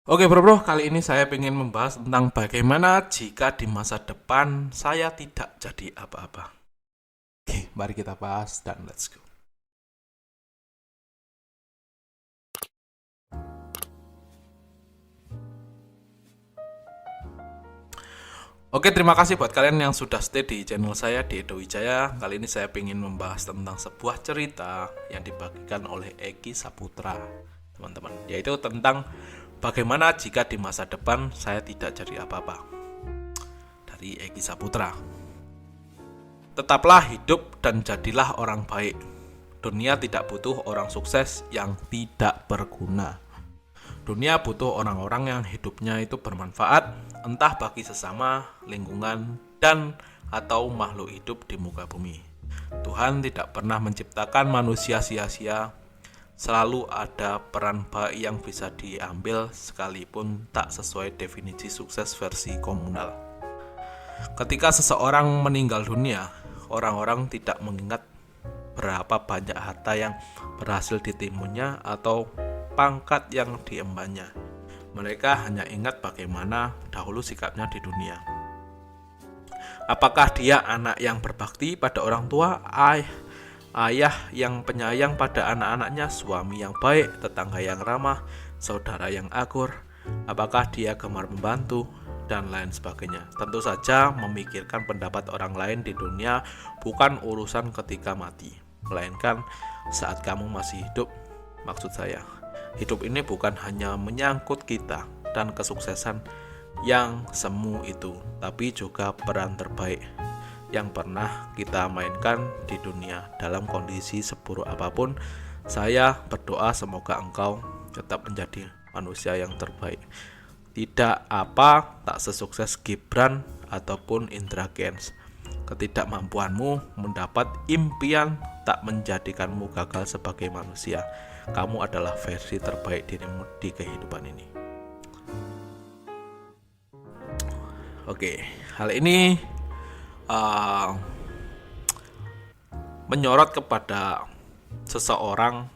Oke bro, kali ini saya ingin membahas tentang bagaimana jika di masa depan saya tidak jadi apa-apa. Oke, mari kita bahas dan let's go. Oke, terima kasih buat kalian yang sudah stay di channel saya di Edo Wijaya. Kali ini saya ingin membahas tentang sebuah cerita yang dibagikan oleh Eki Saputra, teman-teman. Yaitu tentang bagaimana jika di masa depan saya tidak jadi apa-apa. Dari Eki Saputra. Tetaplah hidup dan jadilah orang baik. Dunia tidak butuh orang sukses yang tidak berguna. Dunia butuh orang-orang yang hidupnya itu bermanfaat, entah bagi sesama, lingkungan, dan atau makhluk hidup di muka bumi. Tuhan tidak pernah menciptakan manusia sia-sia. Selalu ada peran baik yang bisa diambil sekalipun tak sesuai definisi sukses versi komunal. Ketika seseorang meninggal dunia, orang-orang tidak mengingat berapa banyak harta yang berhasil ditimbunnya atau pangkat yang diembannya. Mereka hanya ingat bagaimana dahulu sikapnya di dunia. Apakah dia anak yang berbakti pada orang tua, ayah yang penyayang pada anak-anaknya, suami yang baik, tetangga yang ramah, saudara yang akur? Apakah dia gemar membantu? Dan lain sebagainya. Tentu saja memikirkan pendapat orang lain di dunia bukan urusan ketika mati, melainkan saat kamu masih hidup. Maksud saya, hidup ini bukan hanya menyangkut kita dan kesuksesan yang semu itu, tapi juga peran terbaik yang pernah kita mainkan di dunia. Dalam kondisi seburuk apapun, saya berdoa semoga engkau tetap menjadi manusia yang terbaik. Tidak apa tak sesukses Gibran ataupun Indra Kents. Ketidakmampuanmu mendapat impian tak menjadikanmu gagal sebagai manusia. Kamu adalah versi terbaik dirimu di kehidupan ini. Oke, hal ini uh, menyorot kepada seseorang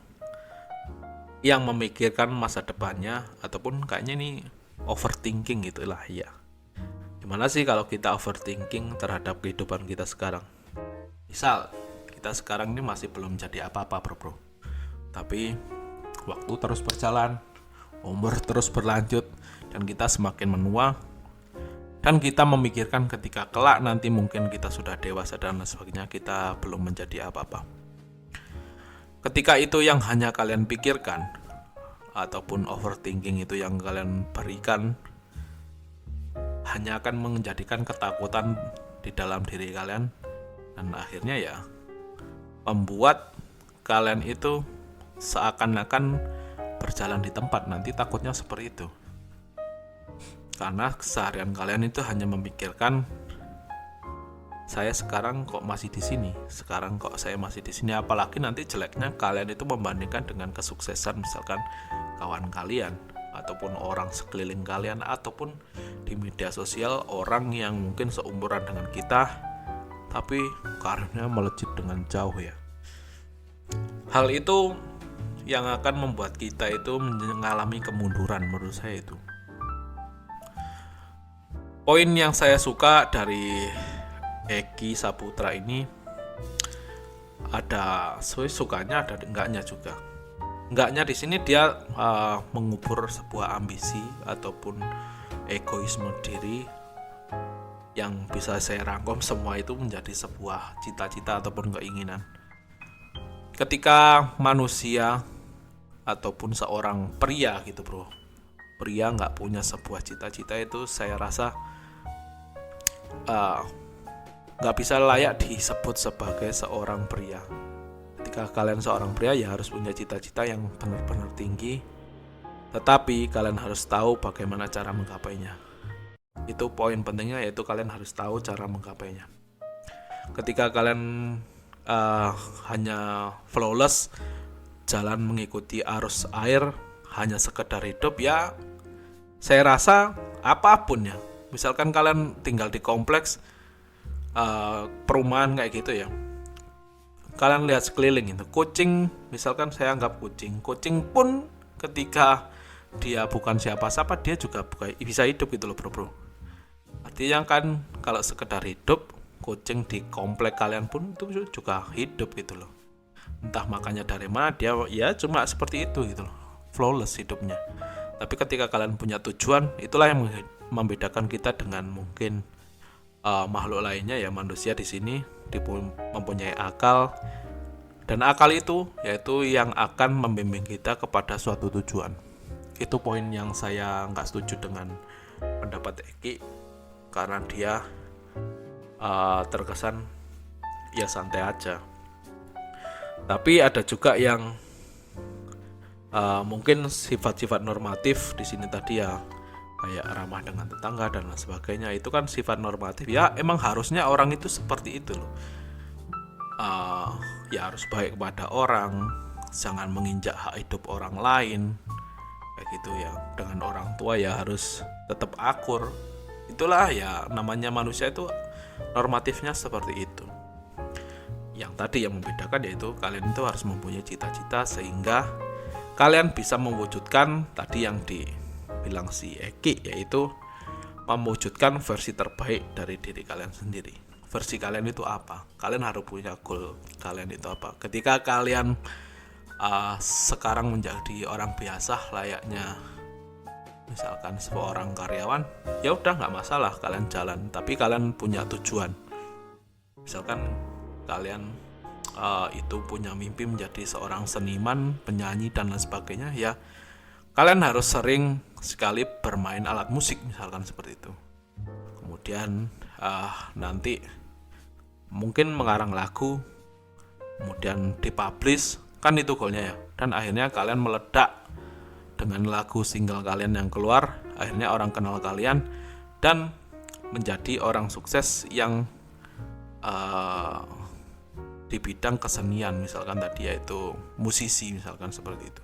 yang memikirkan masa depannya ataupun kayaknya ini overthinking gitulah ya. Gimana sih kalau kita overthinking terhadap kehidupan kita sekarang? Misal kita sekarang ini masih belum jadi apa-apa bro. Tapi waktu terus berjalan, umur terus berlanjut, dan kita semakin menua. Dan kita memikirkan ketika kelak nanti mungkin kita sudah dewasa dan sebagainya, kita belum menjadi apa-apa. Ketika itu yang hanya kalian pikirkan, ataupun overthinking itu yang kalian berikan, hanya akan menjadikan ketakutan di dalam diri kalian, dan akhirnya ya membuat kalian itu seakan-akan berjalan di tempat. Nanti takutnya seperti itu, karena keseharian kalian itu hanya memikirkan saya sekarang kok masih di sini, sekarang kok saya masih di sini. Apalagi nanti jeleknya kalian itu membandingkan dengan kesuksesan misalkan kawan kalian ataupun orang sekeliling kalian, ataupun di media sosial orang yang mungkin seumuran dengan kita tapi karirnya melejit dengan jauh ya. Hal itu yang akan membuat kita itu mengalami kemunduran. Menurut saya itu poin yang saya suka dari Eki Saputra ini. Ada sukanya, ada enggaknya juga. Enggaknya di sini dia mengubur sebuah ambisi ataupun egoisme diri yang bisa saya rangkum semua itu menjadi sebuah cita-cita ataupun keinginan. Ketika manusia ataupun seorang pria gitu bro, pria nggak punya sebuah cita-cita, itu saya rasa nggak bisa layak disebut sebagai seorang pria. Ketika kalian seorang pria ya harus punya cita-cita yang benar-benar tinggi, tetapi kalian harus tahu bagaimana cara menggapainya. Itu poin pentingnya, yaitu kalian harus tahu cara menggapainya. Ketika kalian hanya flawless, jalan mengikuti arus air, hanya sekedar hidup, ya saya rasa apapun ya. Misalkan kalian tinggal di kompleks perumahan kayak gitu ya, kalian lihat sekeliling itu kucing, misalkan saya anggap kucing pun ketika dia bukan siapa-siapa, dia juga bisa hidup gitu loh bro. Artinya kan kalau sekedar hidup, kucing di komplek kalian pun itu juga hidup gitu loh. Entah makannya dari mana, dia ya cuma seperti itu gitu loh, flawless hidupnya. Tapi ketika kalian punya tujuan, itulah yang membedakan kita dengan mungkin makhluk lainnya ya. Manusia di sini mempunyai akal, dan akal itu yaitu yang akan membimbing kita kepada suatu tujuan. Itu poin yang saya nggak setuju dengan pendapat Eki, karena dia terkesan ya santai aja. Tapi ada juga yang mungkin sifat-sifat normatif di sini tadi ya, kayak ramah dengan tetangga dan lain sebagainya. Itu kan sifat normatif ya, emang harusnya orang itu seperti itu loh. Ya harus baik kepada orang, jangan menginjak hak hidup orang lain kayak gitu ya. Dengan orang tua ya harus tetap akur. Itulah ya namanya manusia, itu normatifnya seperti itu. Yang tadi yang membedakan yaitu kalian itu harus mempunyai cita-cita sehingga kalian bisa mewujudkan tadi yang dibilang si Eki, yaitu mewujudkan versi terbaik dari diri kalian sendiri. Versi kalian itu apa? Kalian harus punya goal kalian itu apa. Ketika kalian sekarang menjadi orang biasa layaknya misalkan seorang karyawan, ya udah nggak masalah kalian jalan, tapi kalian punya tujuan. Misalkan kalian itu punya mimpi menjadi seorang seniman, penyanyi dan lain sebagainya, ya kalian harus sering sekali bermain alat musik misalkan seperti itu. Kemudian nanti mungkin mengarang lagu, kemudian dipublish, kan itu goalnya ya. Dan akhirnya kalian meledak dengan lagu single kalian yang keluar, akhirnya orang kenal kalian dan menjadi orang sukses yang di bidang kesenian misalkan tadi, yaitu musisi misalkan seperti itu.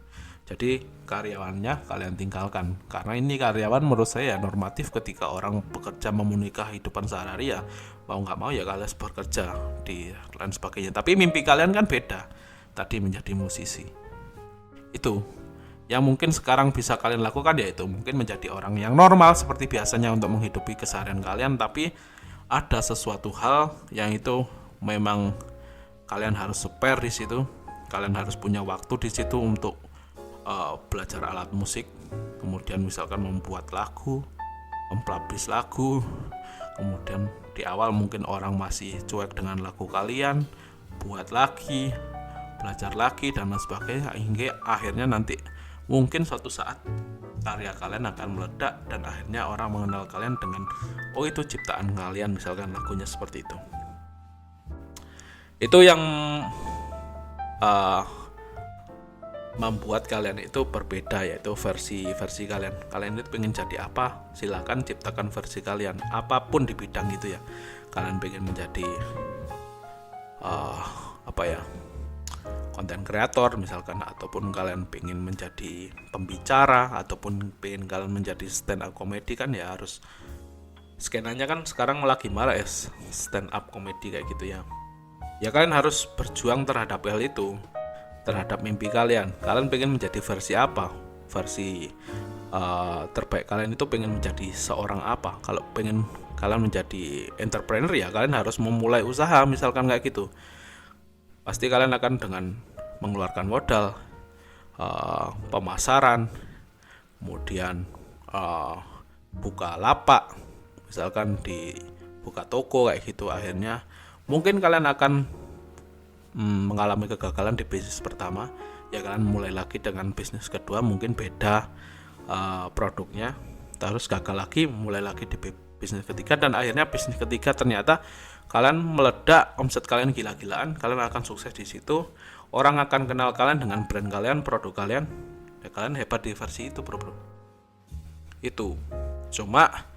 Jadi karyawannya kalian tinggalkan, karena ini karyawan menurut saya normatif. Ketika orang bekerja memenuhi kehidupan sehari-hari ya mau nggak mau ya kalian bekerja di lain sebagainya. Tapi mimpi kalian kan beda, tadi menjadi musisi. Itu yang mungkin sekarang bisa kalian lakukan, yaitu mungkin menjadi orang yang normal seperti biasanya untuk menghidupi keseharian kalian. Tapi ada sesuatu hal yang itu memang kalian harus spare di situ. Kalian harus punya waktu di situ untuk belajar alat musik, kemudian misalkan membuat lagu, mempublish lagu. Kemudian di awal mungkin orang masih cuek dengan lagu kalian, buat lagi, belajar lagi dan lain sebagainya, hingga akhirnya nanti mungkin suatu saat karya kalian akan meledak dan akhirnya orang mengenal kalian dengan oh itu ciptaan kalian, misalkan lagunya seperti itu. Itu yang membuat kalian itu berbeda, yaitu versi kalian. Kalian itu pengen jadi apa, silakan ciptakan versi kalian apapun di bidang itu ya. Kalian pengen menjadi konten kreator misalkan, ataupun kalian pengen menjadi pembicara, ataupun pengen kalian menjadi stand up comedy, kan ya harus skenanya kan sekarang lagi marak ya stand up comedy kayak gitu ya. Ya kalian harus berjuang terhadap hal itu, terhadap mimpi kalian. Kalian pengen menjadi versi apa? Versi terbaik kalian itu pengen menjadi seorang apa? Kalau pengen kalian menjadi entrepreneur ya kalian harus memulai usaha misalkan kayak gitu. Pasti kalian akan dengan mengeluarkan modal, pemasaran, kemudian buka lapak, misalkan buka toko kayak gitu. Akhirnya mungkin kalian akan mengalami kegagalan di bisnis pertama, ya kalian mulai lagi dengan bisnis kedua, mungkin beda produknya, terus gagal lagi, mulai lagi di bisnis ketiga, dan akhirnya bisnis ketiga ternyata kalian meledak, omset kalian gila-gilaan, kalian akan sukses di situ, orang akan kenal kalian dengan brand kalian, produk kalian, ya kalian hebat di versi itu bro. Itu cuma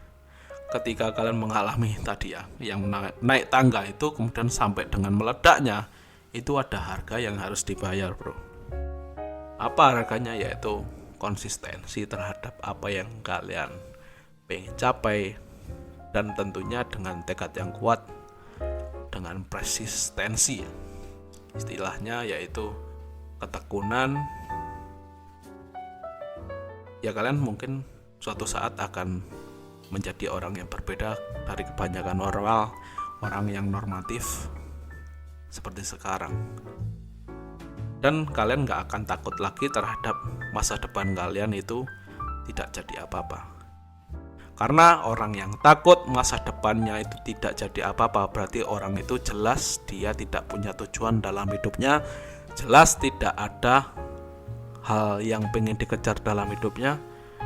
ketika kalian mengalami tadi ya yang naik tangga itu, kemudian sampai dengan meledaknya, itu ada harga yang harus dibayar bro. Apa harganya? Yaitu konsistensi terhadap apa yang kalian pengen capai, dan tentunya dengan tekad yang kuat, dengan persistensi istilahnya, yaitu ketekunan, ya kalian mungkin suatu saat akan menjadi orang yang berbeda dari kebanyakan orang yang normatif seperti sekarang. Dan kalian gak akan takut lagi terhadap masa depan kalian itu tidak jadi apa-apa. Karena orang yang takut masa depannya itu tidak jadi apa-apa, berarti orang itu jelas dia tidak punya tujuan dalam hidupnya, jelas tidak ada hal yang pengen dikejar dalam hidupnya.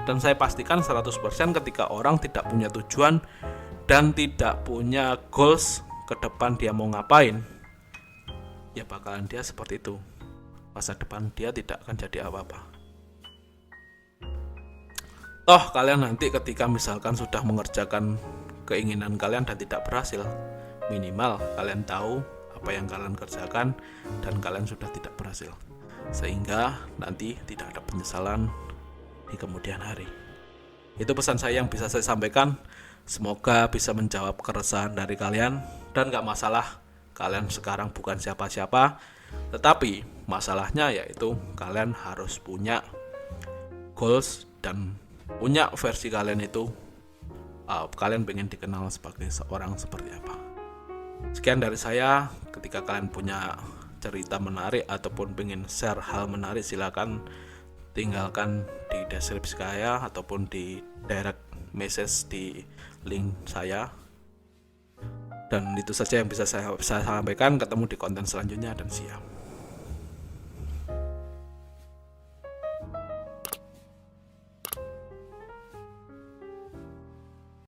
Dan saya pastikan 100% ketika orang tidak punya tujuan dan tidak punya goals ke depan dia mau ngapain, ya bakalan dia seperti itu. Masa depan dia tidak akan jadi apa-apa. Toh kalian nanti ketika misalkan sudah mengerjakan keinginan kalian dan tidak berhasil, minimal kalian tahu apa yang kalian kerjakan dan kalian sudah tidak berhasil, sehingga nanti tidak ada penyesalan di kemudian hari. Itu pesan saya yang bisa saya sampaikan. Semoga bisa menjawab keresahan dari kalian. Dan gak masalah kalian sekarang bukan siapa-siapa, tetapi masalahnya yaitu kalian harus punya goals dan punya versi kalian itu, kalian pengen dikenal sebagai seorang seperti apa. Sekian dari saya. Ketika kalian punya cerita menarik ataupun pengen share hal menarik, silakan tinggalkan di deskripsi saya ataupun di direct message di link saya. Dan itu saja yang bisa saya sampaikan. Ketemu di konten selanjutnya dan siap.